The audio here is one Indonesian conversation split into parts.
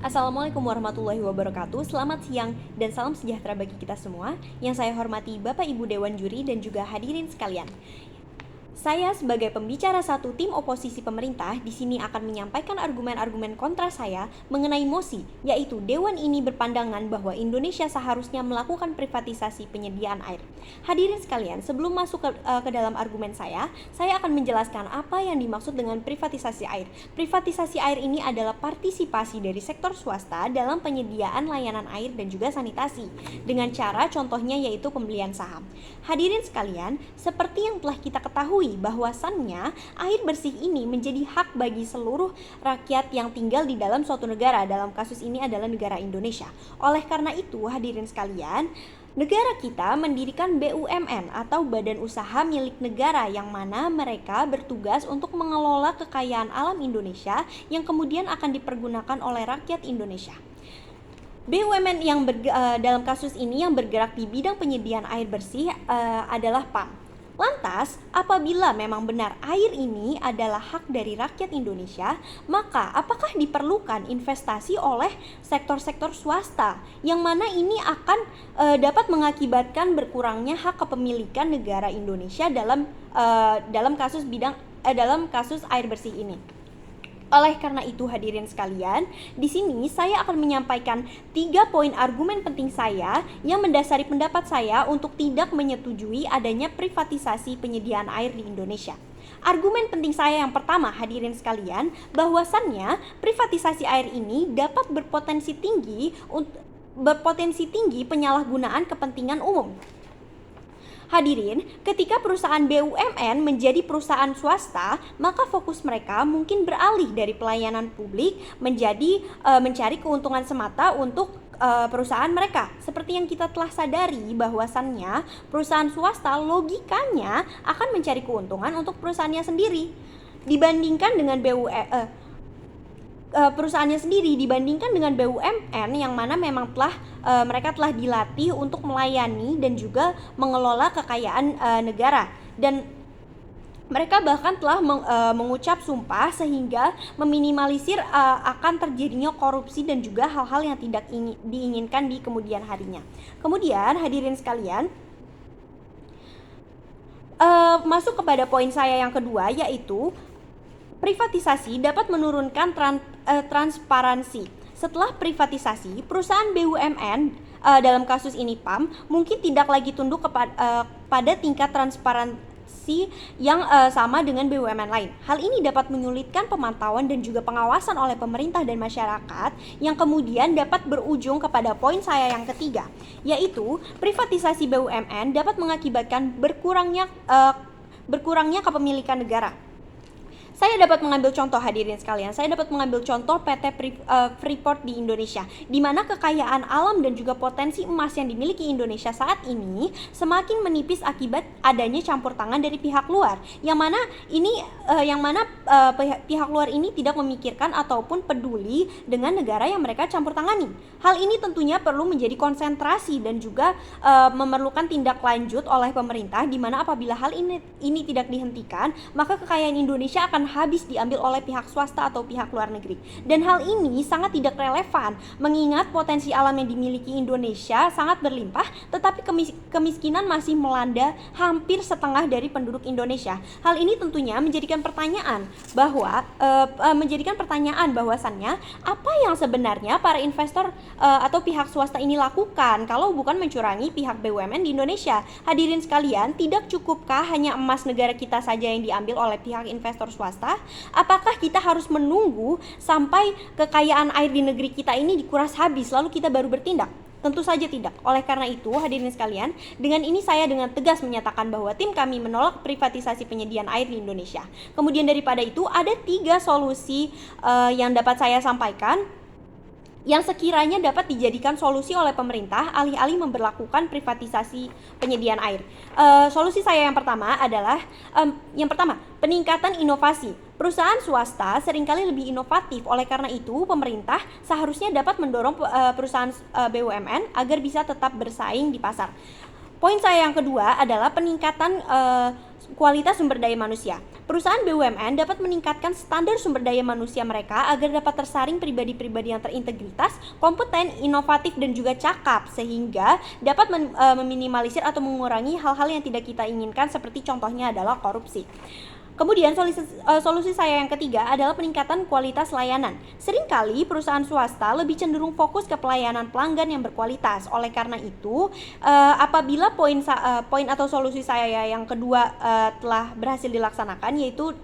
Assalamualaikum warahmatullahi wabarakatuh. Selamat siang dan salam sejahtera bagi kita semua. Yang saya hormati Bapak Ibu Dewan Juri dan juga hadirin sekalian. Saya sebagai pembicara satu tim oposisi pemerintah di sini akan menyampaikan argumen-argumen kontra saya mengenai mosi, yaitu Dewan ini berpandangan bahwa Indonesia seharusnya melakukan privatisasi penyediaan air. Hadirin sekalian, sebelum masuk ke dalam argumen saya akan menjelaskan apa yang dimaksud dengan privatisasi air. Privatisasi air ini adalah partisipasi dari sektor swasta dalam penyediaan layanan air dan juga sanitasi, dengan cara contohnya yaitu pembelian saham. Hadirin sekalian, seperti yang telah kita ketahui bahwasannya air bersih ini menjadi hak bagi seluruh rakyat yang tinggal di dalam suatu negara. Dalam kasus ini adalah negara Indonesia. Oleh karena itu, hadirin sekalian, negara kita mendirikan BUMN atau Badan Usaha Milik Negara yang mana mereka bertugas untuk mengelola kekayaan alam Indonesia yang kemudian akan dipergunakan oleh rakyat Indonesia. BUMN yang dalam kasus ini yang bergerak di bidang penyediaan air bersih adalah PAM. Lantas, apabila memang benar air ini adalah hak dari rakyat Indonesia, maka apakah diperlukan investasi oleh sektor-sektor swasta yang mana ini akan dapat mengakibatkan berkurangnya hak kepemilikan negara Indonesia dalam kasus air bersih ini? Oleh karena itu, hadirin sekalian, di sini saya akan menyampaikan 3 poin argumen penting saya yang mendasari pendapat saya untuk tidak menyetujui adanya privatisasi penyediaan air di Indonesia. Argumen penting saya yang pertama, hadirin sekalian, bahwasannya privatisasi air ini dapat berpotensi tinggi penyalahgunaan kepentingan umum. Hadirin, ketika perusahaan BUMN menjadi perusahaan swasta, maka fokus mereka mungkin beralih dari pelayanan publik menjadi mencari keuntungan semata untuk perusahaan mereka. Seperti yang kita telah sadari bahwasannya perusahaan swasta logikanya akan mencari keuntungan untuk perusahaannya sendiri dibandingkan dengan BUMN yang mana memang mereka telah dilatih untuk melayani dan juga mengelola kekayaan negara, dan mereka bahkan telah mengucap sumpah sehingga meminimalisir akan terjadinya korupsi dan juga hal-hal yang tidak diinginkan di kemudian harinya. Kemudian hadirin sekalian, masuk kepada poin saya yang kedua, yaitu privatisasi dapat menurunkan transparansi. Setelah privatisasi, perusahaan BUMN dalam kasus ini PAM mungkin tidak lagi tunduk pada tingkat transparansi yang sama dengan BUMN lain. Hal ini dapat menyulitkan pemantauan dan juga pengawasan oleh pemerintah dan masyarakat, yang kemudian dapat berujung kepada poin saya yang ketiga, yaitu privatisasi BUMN dapat mengakibatkan berkurangnya kepemilikan negara. Saya dapat mengambil contoh, hadirin sekalian. Saya dapat mengambil contoh PT Freeport di Indonesia, di mana kekayaan alam dan juga potensi emas yang dimiliki Indonesia saat ini semakin menipis akibat adanya campur tangan dari pihak luar, yang mana pihak luar ini tidak memikirkan ataupun peduli dengan negara yang mereka campur tangani. Hal ini tentunya perlu menjadi konsentrasi dan juga memerlukan tindak lanjut oleh pemerintah, di mana apabila hal ini tidak dihentikan, maka kekayaan Indonesia akan habis diambil oleh pihak swasta atau pihak luar negeri. Dan hal ini sangat tidak relevan mengingat potensi alam yang dimiliki Indonesia sangat berlimpah, tetapi kemiskinan masih melanda hampir setengah dari penduduk Indonesia. Hal ini tentunya menjadikan pertanyaan bahwasannya apa yang sebenarnya para investor atau pihak swasta ini lakukan kalau bukan mencurangi pihak BUMN di Indonesia. Hadirin sekalian, tidak cukupkah hanya emas negara kita saja yang diambil oleh pihak investor swasta? Apakah kita harus menunggu sampai kekayaan air di negeri kita ini dikuras habis lalu kita baru bertindak? Tentu saja tidak. Oleh karena itu, hadirin sekalian, dengan ini saya dengan tegas menyatakan bahwa tim kami menolak privatisasi penyediaan air di Indonesia. Kemudian daripada itu, ada 3 solusi yang dapat saya sampaikan yang sekiranya dapat dijadikan solusi oleh pemerintah alih-alih memberlakukan privatisasi penyediaan air. Solusi saya yang pertama adalah peningkatan inovasi. Perusahaan swasta seringkali lebih inovatif, oleh karena itu pemerintah seharusnya dapat mendorong perusahaan BUMN agar bisa tetap bersaing di pasar. Poin saya yang kedua adalah peningkatan kualitas sumber daya manusia. Perusahaan BUMN dapat meningkatkan standar sumber daya manusia mereka agar dapat tersaring pribadi-pribadi yang terintegritas, kompeten, inovatif, dan juga cakap, sehingga dapat meminimalisir atau mengurangi hal-hal yang tidak kita inginkan, seperti contohnya adalah korupsi. Kemudian solusi saya yang ketiga adalah peningkatan kualitas layanan. Seringkali perusahaan swasta lebih cenderung fokus ke pelayanan pelanggan yang berkualitas. Oleh karena itu, apabila poin atau solusi saya yang kedua telah berhasil dilaksanakan, yaitu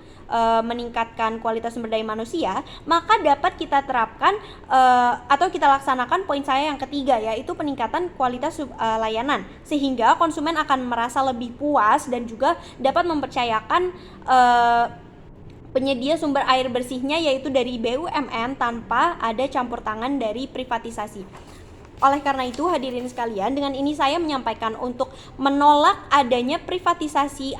meningkatkan kualitas sumber daya manusia, maka dapat kita terapkan atau kita laksanakan poin saya yang ketiga, yaitu peningkatan kualitas layanan, sehingga konsumen akan merasa lebih puas dan juga dapat mempercayakan penyedia sumber air bersihnya, yaitu dari BUMN, tanpa ada campur tangan dari privatisasi. Oleh karena itu, hadirin sekalian, dengan ini saya menyampaikan untuk menolak adanya privatisasi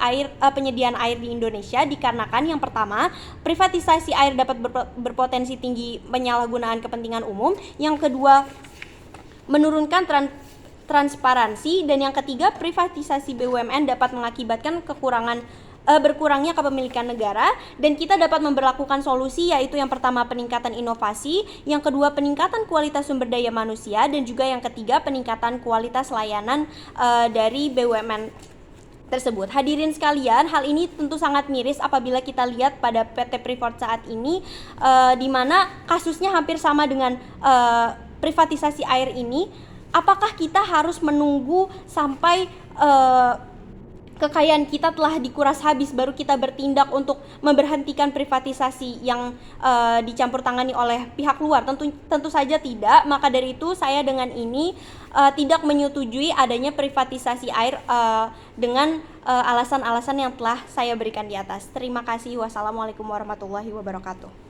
penyediaan air di Indonesia, dikarenakan yang pertama, privatisasi air dapat berpotensi tinggi penyalahgunaan kepentingan umum, yang kedua, menurunkan transparansi, dan yang ketiga, privatisasi BUMN dapat mengakibatkan berkurangnya kepemilikan negara, dan kita dapat memberlakukan solusi, yaitu yang pertama peningkatan inovasi, yang kedua peningkatan kualitas sumber daya manusia, dan juga yang ketiga peningkatan kualitas layanan dari BUMN tersebut. Hadirin sekalian, hal ini tentu sangat miris apabila kita lihat pada PT Freeport saat ini, di mana kasusnya hampir sama dengan privatisasi air ini. Apakah kita harus menunggu sampai kekayaan kita telah dikuras habis baru kita bertindak untuk memberhentikan privatisasi yang dicampur tangani oleh pihak luar? Tentu saja tidak. Maka dari itu saya dengan ini tidak menyetujui adanya privatisasi air dengan alasan-alasan yang telah saya berikan di atas. Terima kasih. Wassalamualaikum warahmatullahi wabarakatuh.